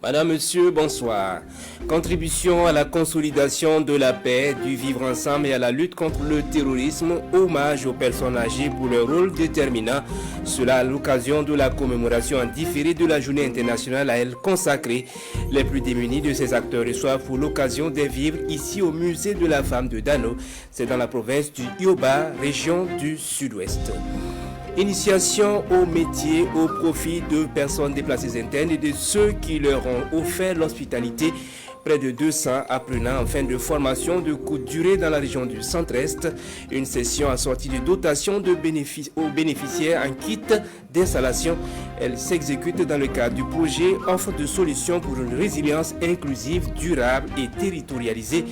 Madame, Monsieur, bonsoir. Contribution à la consolidation de la paix, du vivre ensemble et à la lutte contre le terrorisme, hommage aux personnes âgées pour leur rôle déterminant. Cela à l'occasion de la commémoration en différé de la journée internationale à elle consacrée. Les plus démunis de ces acteurs reçoivent pour l'occasion des vivres ici au musée de la femme de Dano. C'est dans la province du Yoba, région du Sud-Ouest. Initiation au métier au profit de personnes déplacées internes et de ceux qui leur ont offert l'hospitalité. Près de 200 apprenants en fin de formation de courte durée dans la région du Centre-Est. Une session assortie de dotations aux bénéficiaires en kit d'installation. Elle s'exécute dans le cadre du projet Offre de solutions pour une résilience inclusive, durable et territorialisée.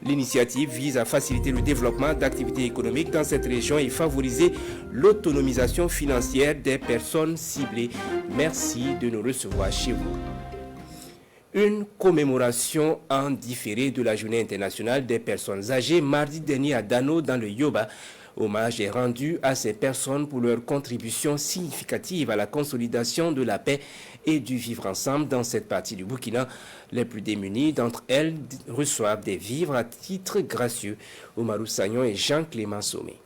L'initiative vise à faciliter le développement d'activités économiques dans cette région et favoriser l'autonomisation financière des personnes ciblées. Merci de nous recevoir chez vous. Une commémoration en différé de la Journée internationale des personnes âgées mardi dernier à Dano dans le Yoba. Hommage est rendu à ces personnes pour leur contribution significative à la consolidation de la paix et du vivre ensemble dans cette partie du Burkina. Les plus démunis d'entre elles reçoivent des vivres à titre gracieux. Omarou Sagnon et Jean-Clément Sommet.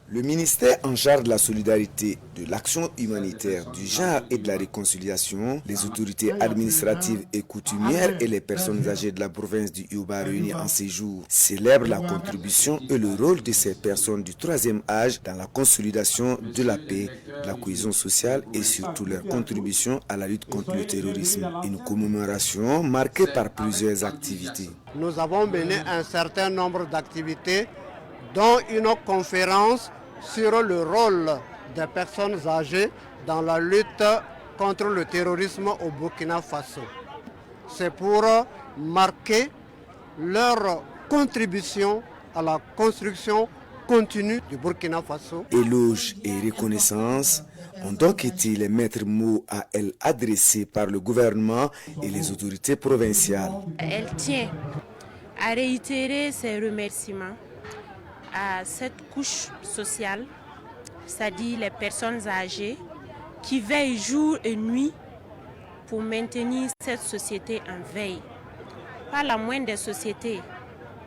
Le ministère en charge de la solidarité, de l'action humanitaire, du genre et de la réconciliation, les autorités administratives et coutumières et les personnes âgées de la province du Yoba réunies en séjour célèbrent la contribution et le rôle de ces personnes du troisième âge dans la consolidation de la paix, de la cohésion sociale et surtout leur contribution à la lutte contre le terrorisme. Une commémoration marquée par plusieurs activités. Nous avons mené un certain nombre d'activités dont une conférence sur le rôle des personnes âgées dans la lutte contre le terrorisme au Burkina Faso. C'est pour marquer leur contribution à la construction continue du Burkina Faso. Éloges et reconnaissance ont donc été les maîtres mots à elle adressés par le gouvernement et les autorités provinciales. Elle tient à réitérer ses remerciements à cette couche sociale, c'est-à-dire les personnes âgées qui veillent jour et nuit pour maintenir cette société en veille. Pas la moindre des sociétés,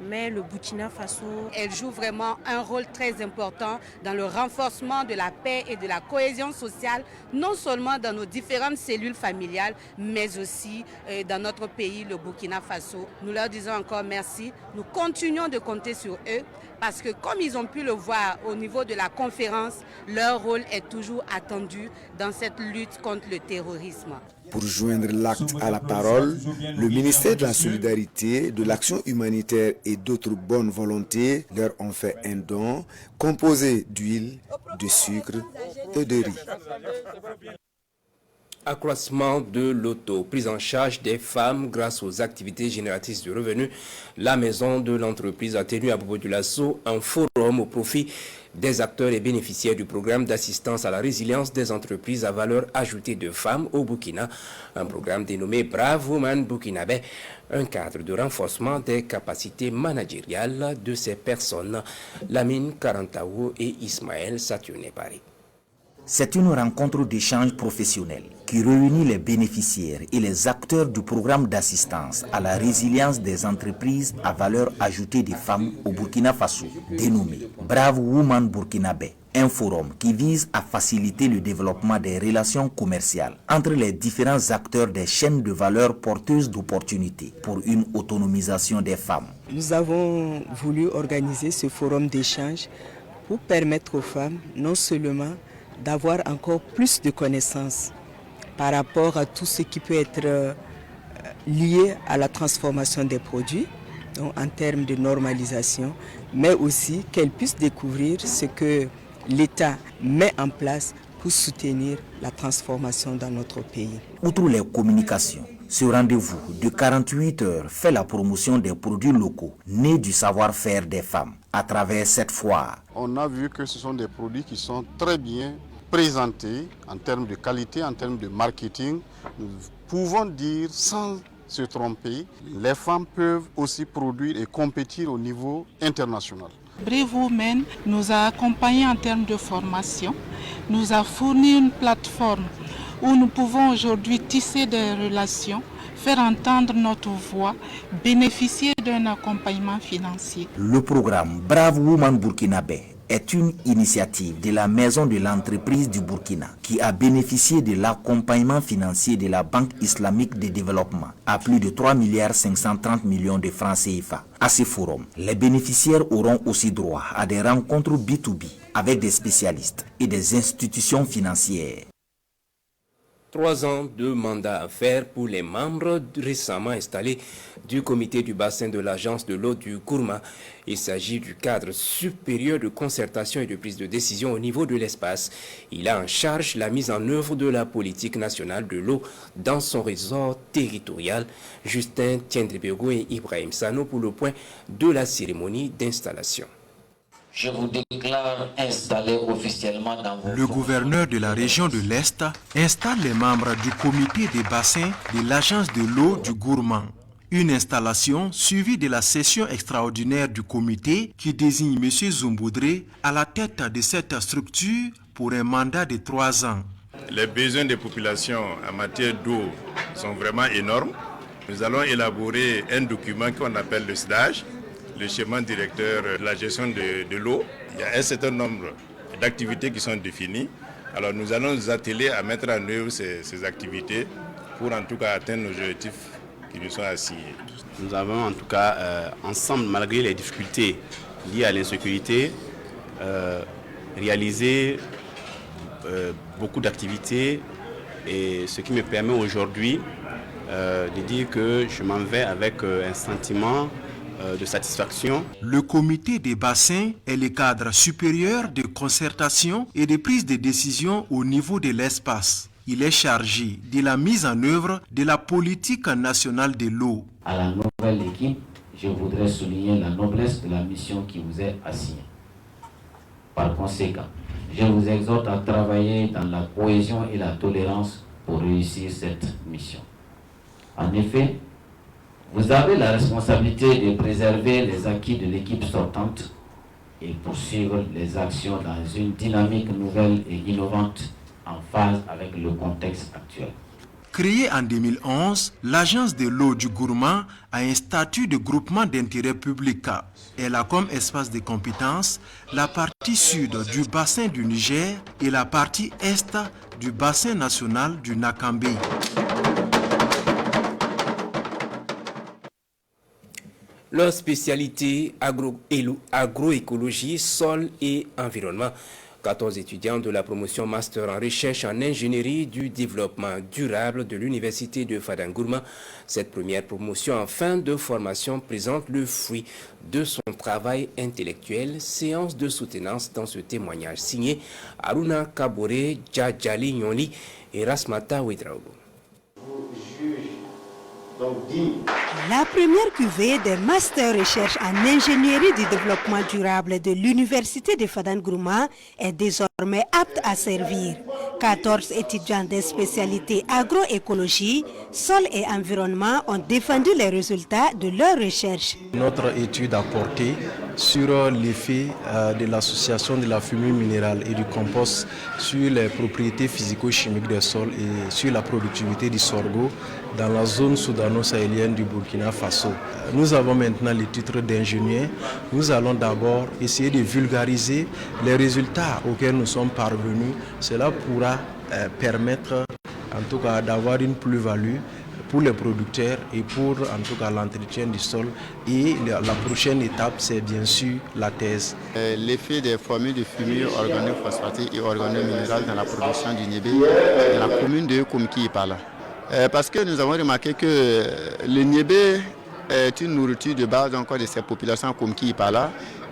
mais le Burkina Faso. Elle joue vraiment un rôle très important dans le renforcement de la paix et de la cohésion sociale, non seulement dans nos différentes cellules familiales, mais aussi dans notre pays, le Burkina Faso. Nous leur disons encore merci. Nous continuons de compter sur eux parce que comme ils ont pu le voir au niveau de la conférence, leur rôle est toujours attendu dans cette lutte contre le terrorisme. Pour joindre l'acte à la parole, le ministère de la Solidarité, de l'Action humanitaire et d'autres bonnes volontés leur ont fait un don composé d'huile, de sucre et de riz. Accroissement de l'auto, prise en charge des femmes grâce aux activités génératrices de revenus. La maison de l'entreprise a tenu à Bobo de Lasso un forum au profit des acteurs et bénéficiaires du programme d'assistance à la résilience des entreprises à valeur ajoutée de femmes au Burkina. Un programme dénommé Brave Woman Burkinabé, un cadre de renforcement des capacités managériales de ces personnes. Lamine Karantaou et Ismaël Saturné-Paris. C'est une rencontre d'échange professionnel qui réunit les bénéficiaires et les acteurs du programme d'assistance à la résilience des entreprises à valeur ajoutée des femmes au Burkina Faso, dénommé Brave Woman Burkinabé. Un forum qui vise à faciliter le développement des relations commerciales entre les différents acteurs des chaînes de valeur porteuses d'opportunités pour une autonomisation des femmes. Nous avons voulu organiser ce forum d'échange pour permettre aux femmes non seulement d'avoir encore plus de connaissances par rapport à tout ce qui peut être lié à la transformation des produits, donc en termes de normalisation, mais aussi qu'elles puissent découvrir ce que l'État met en place pour soutenir la transformation dans notre pays. Outre les communications, ce rendez-vous de 48 heures fait la promotion des produits locaux nés du savoir-faire des femmes. À travers cette foire, on a vu que ce sont des produits qui sont très bien présentés en termes de qualité, en termes de marketing. Nous pouvons dire sans se tromper, les femmes peuvent aussi produire et compétir au niveau international. Brave Women nous a accompagnés en termes de formation, nous a fourni une plateforme où nous pouvons aujourd'hui tisser des relations, faire entendre notre voix, bénéficier d'un accompagnement financier. Le programme Brave Woman Burkinabé est une initiative de la Maison de l'entreprise du Burkina qui a bénéficié de l'accompagnement financier de la Banque islamique de développement à plus de 3 530 millions de francs CFA. À ce forum, les bénéficiaires auront aussi droit à des rencontres B2B avec des spécialistes et des institutions financières. 3 ans de mandat à faire pour les membres récemment installés du comité du bassin de l'agence de l'eau du Gourma. Il s'agit du cadre supérieur de concertation et de prise de décision au niveau de l'espace. Il a en charge la mise en œuvre de la politique nationale de l'eau dans son ressort territorial. Justin Tiendribego et Ibrahim Sano pour le point de la cérémonie d'installation. Je vous déclare installé officiellement dans vos... Le gouverneur de la région de l'Est installe les membres du comité des bassins de l'agence de l'eau du Gourma. Une installation suivie de la session extraordinaire du comité qui désigne M. Zumboudré à la tête de cette structure pour un mandat de 3 ans. Les besoins des populations en matière d'eau sont vraiment énormes. Nous allons élaborer un document qu'on appelle le SDAGE, le schéma directeur de la gestion de l'eau. Il y a un certain nombre d'activités qui sont définies. Alors nous allons nous atteler à mettre en œuvre ces activités pour en tout cas atteindre nos objectifs qui nous sont assignés. Nous avons en tout cas ensemble, malgré les difficultés liées à l'insécurité, réalisé beaucoup d'activités, et ce qui me permet aujourd'hui de dire que je m'en vais avec un sentiment de satisfaction. Le comité des bassins est le cadre supérieur de concertation et de prise de décision au niveau de l'espace. Il est chargé de la mise en œuvre de la politique nationale de l'eau. À la nouvelle équipe, je voudrais souligner la noblesse de la mission qui vous est assignée. Par conséquent, je vous exhorte à travailler dans la cohésion et la tolérance pour réussir cette mission. En effet, vous avez la responsabilité de préserver les acquis de l'équipe sortante et poursuivre les actions dans une dynamique nouvelle et innovante en phase avec le contexte actuel. Créée en 2011, l'agence de l'eau du Gourma a un statut de groupement d'intérêt public. Elle a comme espace de compétences la partie sud du bassin du Niger et la partie est du bassin national du Nakambé. Leur spécialité agroécologie, sol et environnement. 14 étudiants de la promotion Master en recherche en ingénierie du développement durable de l'université de Fadangourma. Cette première promotion en fin de formation présente le fruit de son travail intellectuel. Séance de soutenance dans ce témoignage signé Aruna Kabore, Djadjali Nyonli et Rasmata Ouedraogo. La première cuvée des Master Recherche en ingénierie du développement durable de l'université de Fadangourma est désormais apte à servir. 14 étudiants des spécialités agroécologie, sol et environnement ont défendu les résultats de leurs recherches. Notre étude a porté sur l'effet de l'association de la fumée minérale et du compost sur les propriétés physico-chimiques des sols et sur la productivité du sorgho dans la zone soudano-sahélienne du Burkina Faso. Nous avons maintenant le titre d'ingénieur. Nous allons d'abord essayer de vulgariser les résultats auxquels nous sommes parvenus. Cela pourra permettre en tout cas d'avoir une plus-value pour les producteurs et pour en tout cas l'entretien du sol. Et la prochaine étape, c'est bien sûr la thèse. L'effet des formules de fumure organophosphatiques et organominérales dans la production du niébé dans la commune de Komki-Ipala. Parce que nous avons remarqué que le niébé est une nourriture de base de ces populations Komki-Ipala.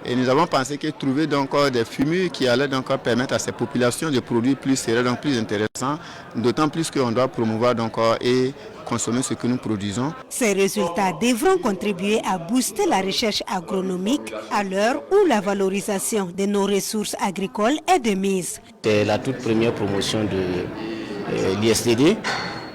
Et nous avons pensé que trouver des fumures qui allaient permettre à ces populations de produire plus sérieux, donc plus intéressant, d'autant plus qu'on doit promouvoir et consommer ce que nous produisons. Ces résultats devront contribuer à booster la recherche agronomique à l'heure où la valorisation de nos ressources agricoles est de mise. C'est la toute première promotion de l'ISDD,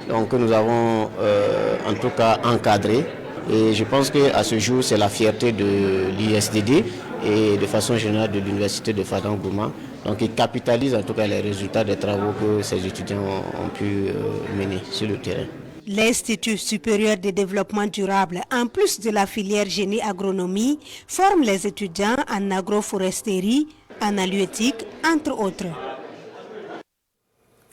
donc nous avons en tout cas encadré. Et je pense qu'à ce jour, c'est la fierté de l'ISDD et de façon générale de l'université de Fadane Gourma. Donc ils capitalisent en tout cas les résultats des travaux que ces étudiants ont pu mener sur le terrain. L'Institut supérieur de développement durable, en plus de la filière génie agronomie, forme les étudiants en agroforesterie, en halieutique, entre autres.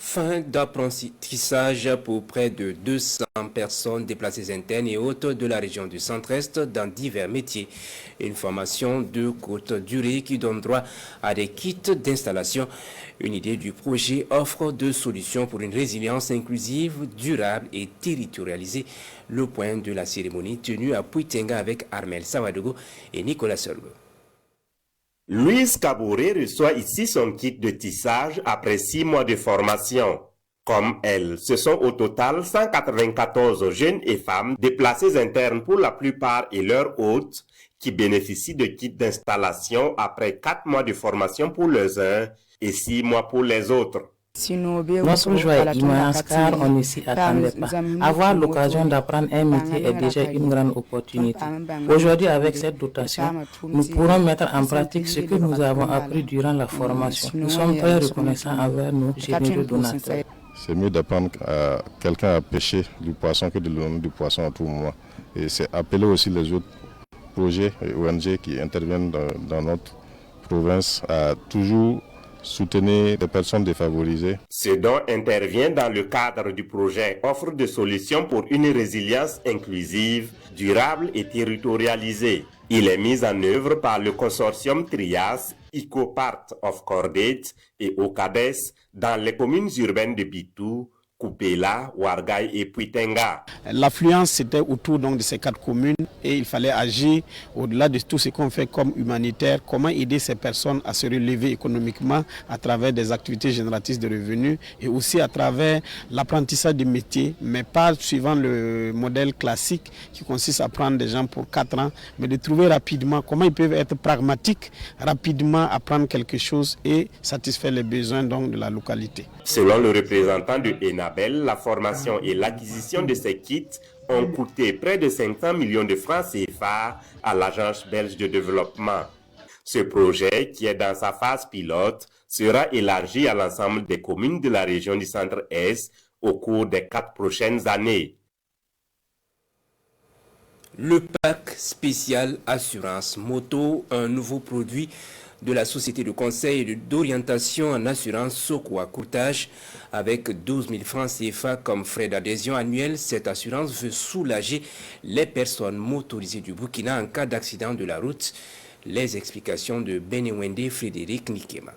Fin d'apprentissage pour près de 200 personnes déplacées internes et autres de la région du centre-est dans divers métiers. Une formation de courte durée qui donne droit à des kits d'installation. Une idée du projet offre deux solutions pour une résilience inclusive, durable et territorialisée. Le point de la cérémonie tenue à Puitenga avec Armel Savadogo et Nicolas Solgo. Louise Kabouré reçoit ici son kit de tissage après 6 mois de formation. Comme elle, ce sont au total 194 jeunes et femmes déplacées internes pour la plupart et leurs hôtes qui bénéficient de kits d'installation après 4 mois de formation pour les uns et 6 mois pour les autres. Notre joie est immense car on ne s'y attendait pas. Avoir l'occasion d'apprendre un métier est déjà une grande opportunité. Aujourd'hui, avec cette dotation, nous pourrons mettre en pratique ce que nous avons appris durant la formation. Nous sommes très reconnaissants envers nos généreux donateurs. C'est mieux d'apprendre à quelqu'un à pêcher du poisson que de donner du poisson à tout moment. Et c'est appeler aussi les autres projets et ONG qui interviennent dans notre province à toujours soutenir des personnes défavorisées. Ce don intervient dans le cadre du projet offre des solutions pour une résilience inclusive, durable et territorialisée. Il est mis en œuvre par le consortium Trias, EcoPart of Cordate et Ocades dans les communes urbaines de Bitou, Kupela, Ouargay et Puitenga. L'affluence était autour donc de ces 4 communes et il fallait agir au-delà de tout ce qu'on fait comme humanitaire, comment aider ces personnes à se relever économiquement à travers des activités génératrices de revenus et aussi à travers l'apprentissage des métiers, mais pas suivant le modèle classique qui consiste à prendre des gens pour 4 ans, mais de trouver rapidement comment ils peuvent être pragmatiques, rapidement apprendre quelque chose et satisfaire les besoins donc de la localité. Selon le représentant de Enabel, la formation et l'acquisition de ces kits ont coûté près de 500 millions de francs CFA à l'Agence belge de développement. Ce projet, qui est dans sa phase pilote, sera élargi à l'ensemble des communes de la région du Centre-Est au cours des 4 prochaines années. Le pack spécial assurance moto, un nouveau produit de la société de conseil et d'orientation en assurance Sokoa Courtage. Avec 12 000 francs CFA comme frais d'adhésion annuel, cette assurance veut soulager les personnes motorisées du Burkina en cas d'accident de la route. Les explications de Benewende Frédéric Nikema.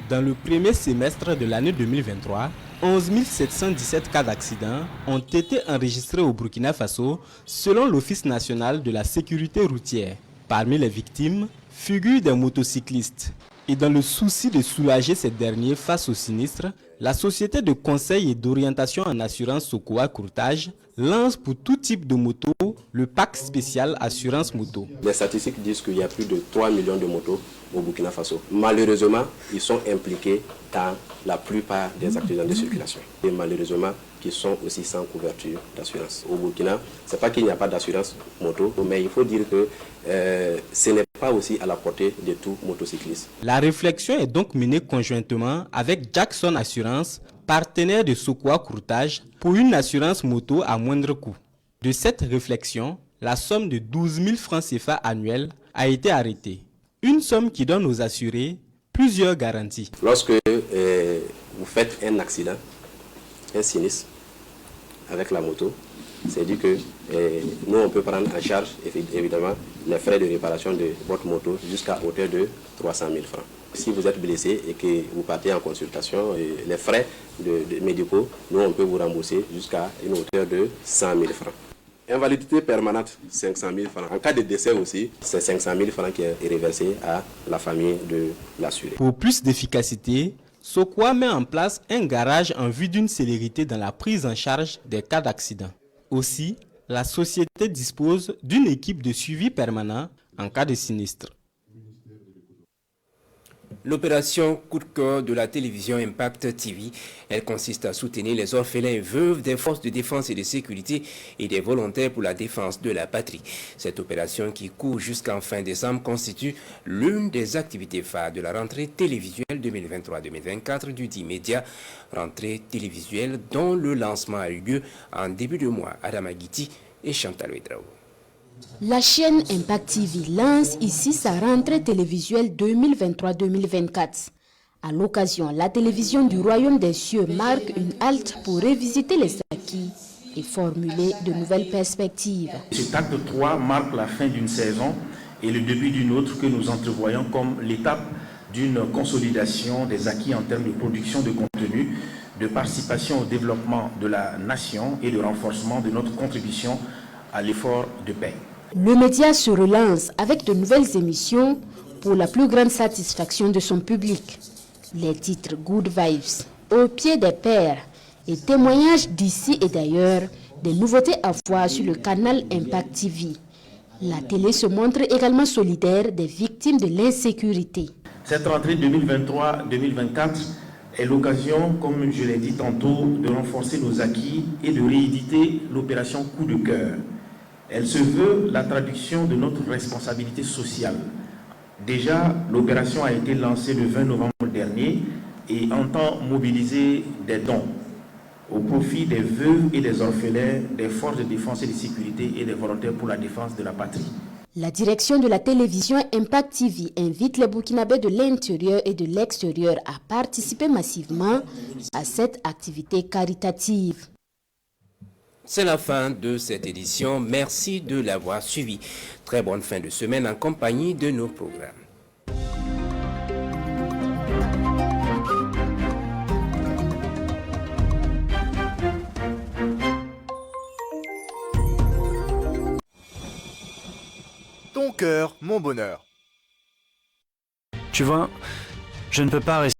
Dans le premier semestre de l'année 2023, 11 717 cas d'accident ont été enregistrés au Burkina Faso selon l'Office national de la sécurité routière. Parmi les victimes figurent des motocyclistes. Et dans le souci de soulager ces derniers face au sinistre, la société de conseil et d'orientation en assurance Sokoa Courtage lance pour tout type de moto le pack spécial assurance moto. Les statistiques disent qu'il y a plus de 3 millions de motos au Burkina Faso. Malheureusement, ils sont impliqués dans la plupart des accidents de circulation. Et malheureusement, qui sont aussi sans couverture d'assurance. Au Burkina, ce n'est pas qu'il n'y a pas d'assurance moto, mais il faut dire que ce n'est pas aussi à la portée de tout motocycliste. La réflexion est donc menée conjointement avec Jackson Assurance, partenaire de Sokoa Courtage, pour une assurance moto à moindre coût. De cette réflexion, la somme de 12 000 francs CFA annuels a été arrêtée. Une somme qui donne aux assurés plusieurs garanties. Lorsque vous faites un accident, un sinistre avec la moto, c'est dit que nous on peut prendre en charge évidemment les frais de réparation de votre moto jusqu'à hauteur de 300 000 francs. Si vous êtes blessé et que vous partez en consultation, les frais de médicaux, nous on peut vous rembourser jusqu'à une hauteur de 100 000 francs. Invalidité permanente, 500 000 francs. En cas de décès aussi, c'est 500 000 francs qui est reversé à la famille de l'assuré. Pour plus d'efficacité, Sokoa met en place un garage en vue d'une célérité dans la prise en charge des cas d'accident. Aussi, la société dispose d'une équipe de suivi permanent en cas de sinistre. L'opération coup de cœur de la télévision Impact TV, elle consiste à soutenir les orphelins et veuves des forces de défense et de sécurité et des volontaires pour la défense de la patrie. Cette opération qui court jusqu'en fin décembre constitue l'une des activités phares de la rentrée télévisuelle 2023-2024 du D-Media, rentrée télévisuelle dont le lancement a eu lieu en début de mois. Adam Aguiti et Chantal Ouedraogo. La chaîne Impact TV lance ici sa rentrée télévisuelle 2023-2024. À l'occasion, la télévision du Royaume des Cieux marque une halte pour revisiter les acquis et formuler de nouvelles perspectives. Cet acte 3 marque la fin d'une saison et le début d'une autre que nous entrevoyons comme l'étape d'une consolidation des acquis en termes de production de contenu, de participation au développement de la nation et de renforcement de notre contribution à l'effort de paix. Le média se relance avec de nouvelles émissions pour la plus grande satisfaction de son public. Les titres Good Vibes, Au pied des pères et témoignages d'ici et d'ailleurs, des nouveautés à voir sur le canal Impact TV. La télé se montre également solidaire des victimes de l'insécurité. Cette rentrée 2023-2024 est l'occasion, comme je l'ai dit tantôt, de renforcer nos acquis et de rééditer l'opération Coup de cœur. Elle se veut la traduction de notre responsabilité sociale. Déjà, l'opération a été lancée le 20 novembre dernier et entend mobiliser des dons au profit des veuves et des orphelins, des forces de défense et de sécurité et des volontaires pour la défense de la patrie. La direction de la télévision Impact TV invite les Burkinabés de l'intérieur et de l'extérieur à participer massivement à cette activité caritative. C'est la fin de cette édition. Merci de l'avoir suivi. Très bonne fin de semaine en compagnie de nos programmes. Ton cœur, mon bonheur. Tu vois, je ne peux pas rester